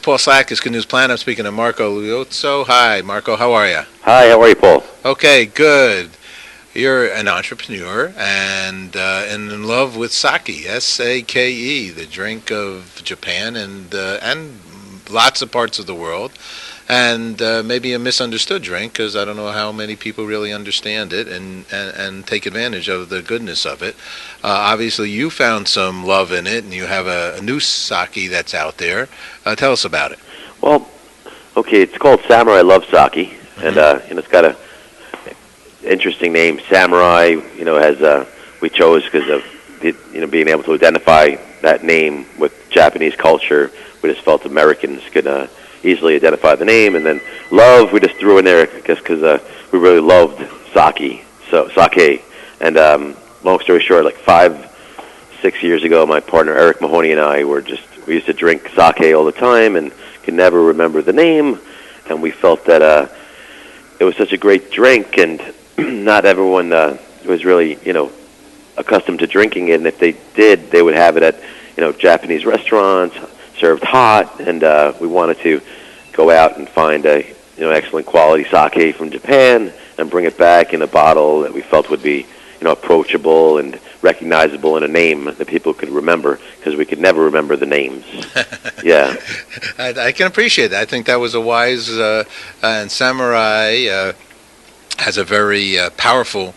is Paul Slack, Good News Plan. I'm speaking to Marco Liuzzo. Hi, Marco. How are you? Hi, how are you, Paul? Okay, good. You're an entrepreneur and in love with sake, S-A-K-E, the drink of Japan and lots of parts of the world. And maybe a misunderstood drink, because I don't know how many people really understand it and take advantage of the goodness of it. Obviously, you found some love in it, and you have a new sake that's out there. Tell us about it. Well, okay, it's called Samurai Love Sake, and it's got a interesting name. Samurai, has we chose because of being able to identify that name with Japanese culture. We just felt Americans could easily identify the name, and then love we just threw in there, I guess, because we really loved sake. And long story short, like 5-6 years ago, my partner Eric Mahoney and I we used to drink sake all the time and could never remember the name, and we felt that it was such a great drink, and not everyone was really accustomed to drinking it, and if they did, they would have it at Japanese restaurants, served hot, and we wanted to go out and find a excellent quality sake from Japan and bring it back in a bottle that we felt would be approachable and recognizable in a name that people could remember, because we could never remember the names. Yeah, I can appreciate that. I think that was a wise and Samurai has a very powerful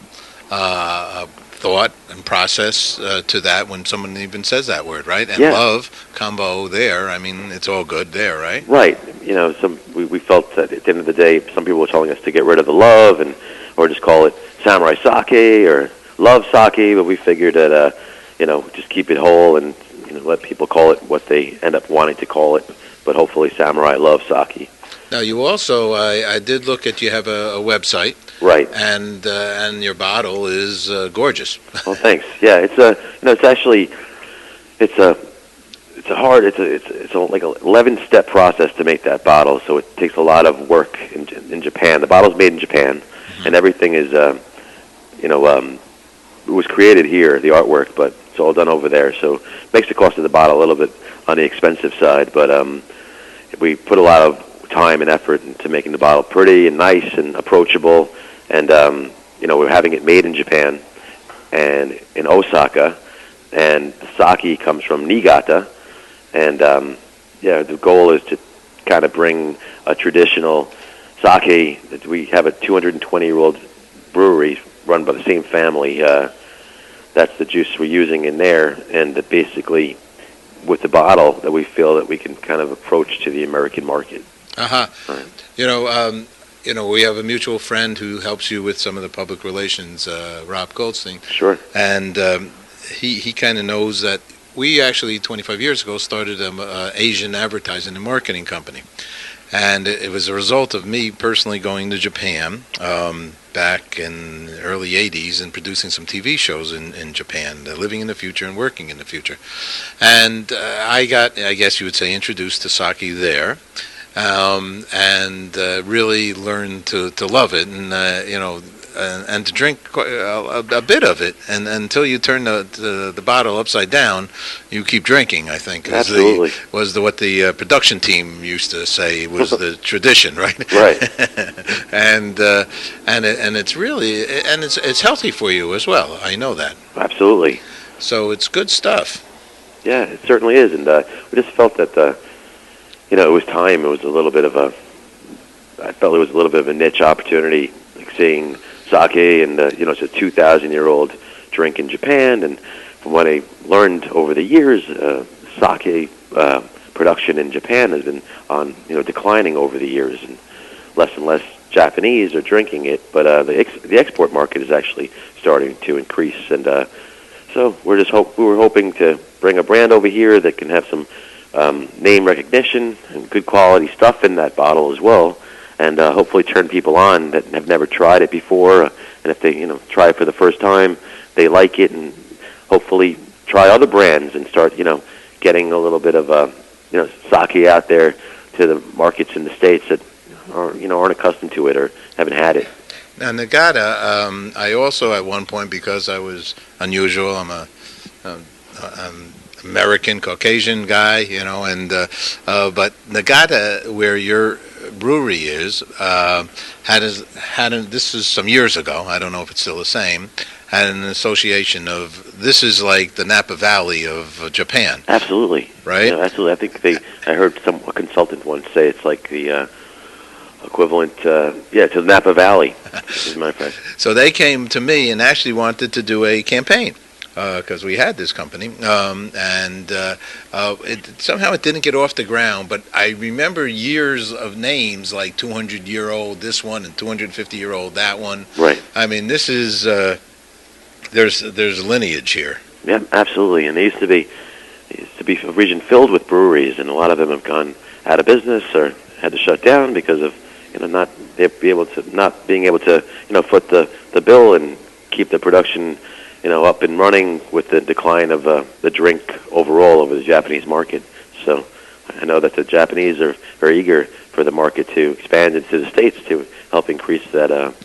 thought and process to that when someone even says that word, right? And love combo there. I mean, it's all good there, right? Right. We felt that at the end of the day, some people were telling us to get rid of the love or just call it Samurai Sake or Love Sake, but we figured that just keep it whole and let people call it what they end up wanting to call it, but hopefully Samurai Love Sake. Now, you also, I did look at, you have a website. Right. And your bottle is gorgeous. Well, thanks. Yeah, it's like an 11-step process to make that bottle, so it takes a lot of work in Japan. The bottle's made in Japan, and everything is, it was created here, the artwork, but it's all done over there, so it makes the cost of the bottle a little bit on the expensive side, but we put a lot of time and effort into making the bottle pretty and nice and approachable, and we're having it made in Japan and in Osaka, and the sake comes from Niigata, and the goal is to kind of bring a traditional sake. We have a 220-year-old brewery run by the same family. That's the juice we're using in there, and that basically with the bottle that we feel that we can kind of approach to the American market. Right. We have a mutual friend who helps you with some of the public relations, Rob Goldstein. Sure. And he kind of knows that we actually 25 years ago started an Asian advertising and marketing company. And it was a result of me personally going to Japan back in the early 80s and producing some TV shows in Japan, living in the future and working in the future. And I got, I guess you would say, introduced to sake there. And really learned to love it, and to drink a bit of it, and until you turn the bottle upside down, you keep drinking. I think absolutely was what the production team used to say was the tradition, right? Right. and it's really it's healthy for you as well. I know that. Absolutely. So it's good stuff. Yeah, it certainly is, and we just felt that. It was time. It was a little bit of a niche opportunity, like seeing sake, and it's a 2,000-year-old drink in Japan. And from what I learned over the years, sake production in Japan has been declining over the years, and less Japanese are drinking it. But the export market is actually starting to increase, and so we were hoping to bring a brand over here that can have some name recognition and good quality stuff in that bottle as well, and hopefully turn people on that have never tried it before, and if they try it for the first time, they like it, and hopefully try other brands and start getting a little bit of sake out there to the markets in the States that aren't accustomed to it or haven't had it. Now, Niigata, I also at one point, because I was unusual, I'm American Caucasian guy, and but Niigata, where your brewery is, this is some years ago. I don't know if it's still the same. Had an association of this is like the Napa Valley of Japan. Absolutely, right? Absolutely. I think I heard a consultant once say it's like the equivalent, to the Napa Valley. Is my fact. So they came to me and actually wanted to do a campaign. Because we had this company, and somehow it didn't get off the ground. But I remember years of names like 200-year-old this one and 250-year-old that one. Right. I mean, this is there's lineage here. Yeah, absolutely. And it used to be a region filled with breweries, and a lot of them have gone out of business or had to shut down because of not being able to foot the bill and keep the production up and running with the decline of the drink overall over the Japanese market. So I know that the Japanese are very eager for the market to expand into the States to help increase that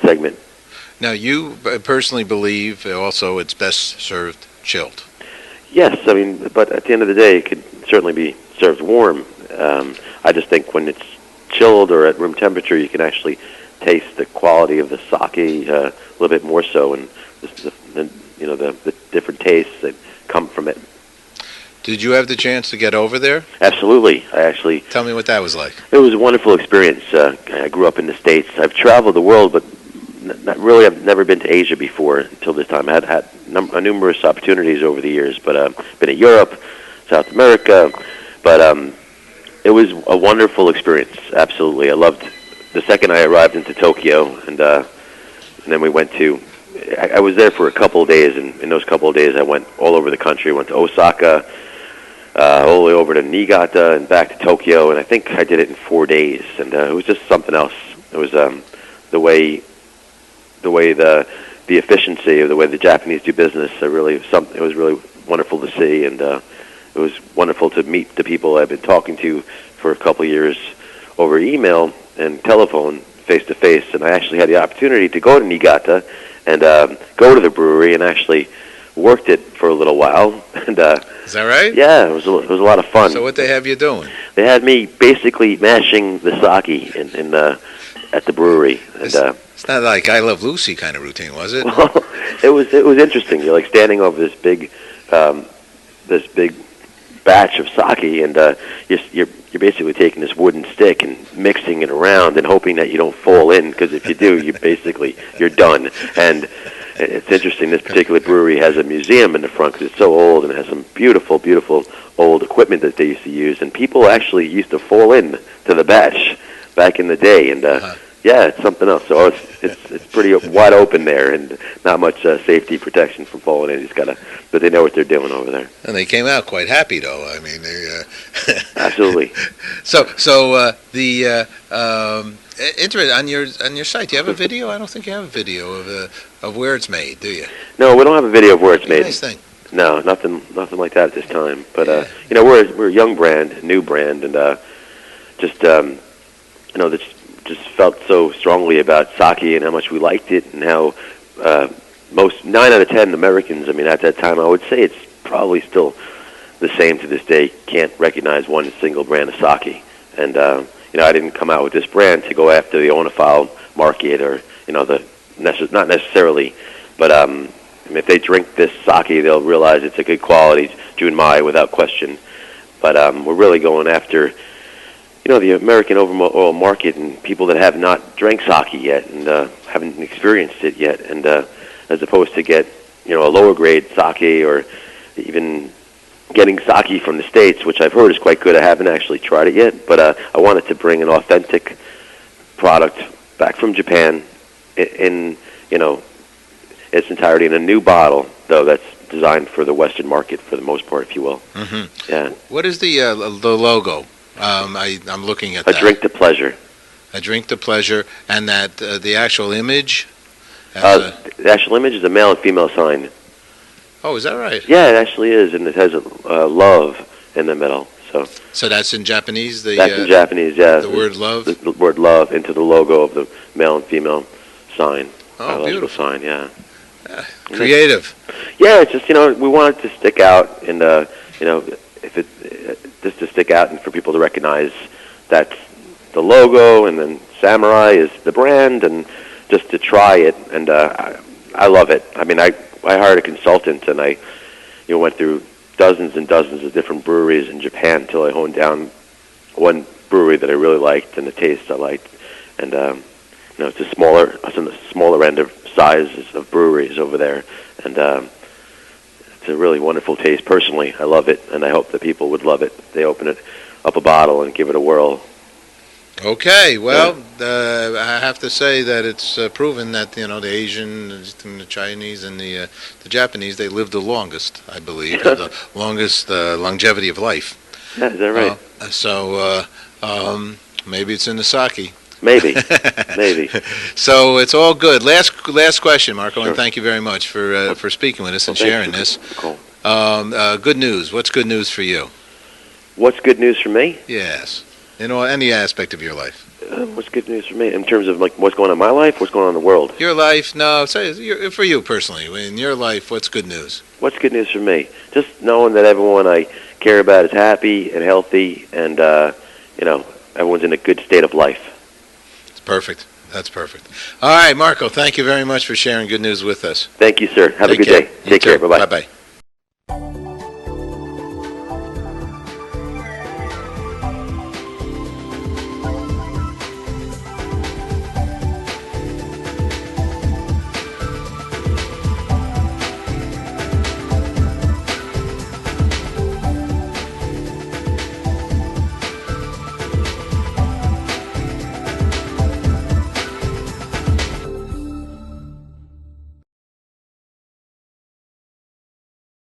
segment. Now, you personally believe also it's best served chilled. Yes, I mean, but at the end of the day, it could certainly be served warm. I just think when it's chilled or at room temperature, you can actually taste the quality of the sake a little bit more so, and the different tastes that come from it. Did you have the chance to get over there? Absolutely. I actually... Tell me what that was like. It was a wonderful experience. I grew up in the States. I've traveled the world, but not really. I've never been to Asia before until this time. I had numerous opportunities over the years, but been to Europe, South America. But it was a wonderful experience. Absolutely. I loved the second I arrived into Tokyo, and then we went to... I was there for a couple of days, and in those couple of days I went all over the country. I went to Osaka, all the way over to Niigata, and back to Tokyo, and I think I did it in 4 days, and it was just something else. It was the way the efficiency of the way the Japanese do business. It was really wonderful to see, and it was wonderful to meet the people I've been talking to for a couple of years over email and telephone, face to face. And I actually had the opportunity to go to Niigata and go to the brewery and actually worked it for a little while. And is that right? Yeah, it was a lot of fun. So what they have you doing? They had me basically mashing the sake at the brewery. And, it's not like I Love Lucy kind of routine, was it? Well, it was interesting. You're like standing over this big batch of sake, and you're basically taking this wooden stick and mixing it around and hoping that you don't fall in, because if you do, you're done. And it's interesting. This particular brewery has a museum in the front because it's so old, and it has some beautiful, beautiful old equipment that they used to use. And people actually used to fall in to the batch back in the day, and yeah, it's something else. So it's pretty wide open there, and not much safety protection from falling in. But they know what they're doing over there. And they came out quite happy, though. I mean, they absolutely. So interesting on your site. Do you have a video? I don't think you have a video of where it's made, do you? No, we don't have a video of where it's made. Nice thing. No, nothing like that at this time. But we're a young brand, new brand, and just felt so strongly about sake and how much we liked it, and how most 9 out of 10 Americans, I mean, at that time, I would say it's probably still the same to this day, can't recognize one single brand of sake. And I didn't come out with this brand to go after the onophile market, or not necessarily, but if they drink this sake, they'll realize it's a good quality Junmai without question. But we're really going after the American overall market, and people that have not drank sake yet and haven't experienced it yet, and as opposed to get a lower grade sake, or even getting sake from the States, which I've heard is quite good. I haven't actually tried it yet, but I wanted to bring an authentic product back from Japan in its entirety, in a new bottle, though, that's designed for the Western market for the most part, if you will. Mm-hmm. Yeah. What is the logo? I'm looking at that. A drink to pleasure. A drink to pleasure, and that the actual image. The actual image is a male and female sign. Oh, is that right? Yeah, it actually is, and it has a love in the middle. So that's in Japanese. That's in Japanese. Yeah. The word love. The word love into the logo of the male and female sign. Oh, beautiful sign. Yeah. Creative. Yeah, it's just we want it to stick out, and if it just to stick out and for people to recognize that's the logo, and then Samurai is the brand, and just to try it, and I love it. I mean, I hired a consultant, and I went through dozens and dozens of different breweries in Japan until I honed down one brewery that I really liked and the taste I liked, and it's on the smaller end of sizes of breweries over there, and it's a really wonderful taste. Personally, I love it, and I hope that people would love it. They open it up a bottle and give it a whirl. Okay, well, I have to say that it's proven that the Asian, and the Chinese, and the Japanese, they live the longest, I believe, the longest longevity of life. Yeah, is that right? So maybe it's in the sake. Maybe, maybe. So it's all good. Last question, Marco, Sure. and thank you very much for speaking with us and sharing this. Cool. Good news. What's good news for you? What's good news for me? Yes. In any aspect of your life. What's good news for me in terms of like what's going on in my life? What's going on in the world? Your life? No, say for you personally. In your life, what's good news? What's good news for me? Just knowing that everyone I care about is happy and healthy, and everyone's in a good state of life. It's perfect. That's perfect. All right, Marco. Thank you very much for sharing good news with us. Thank you, sir. Have a good day. Take care. Bye bye. Bye bye.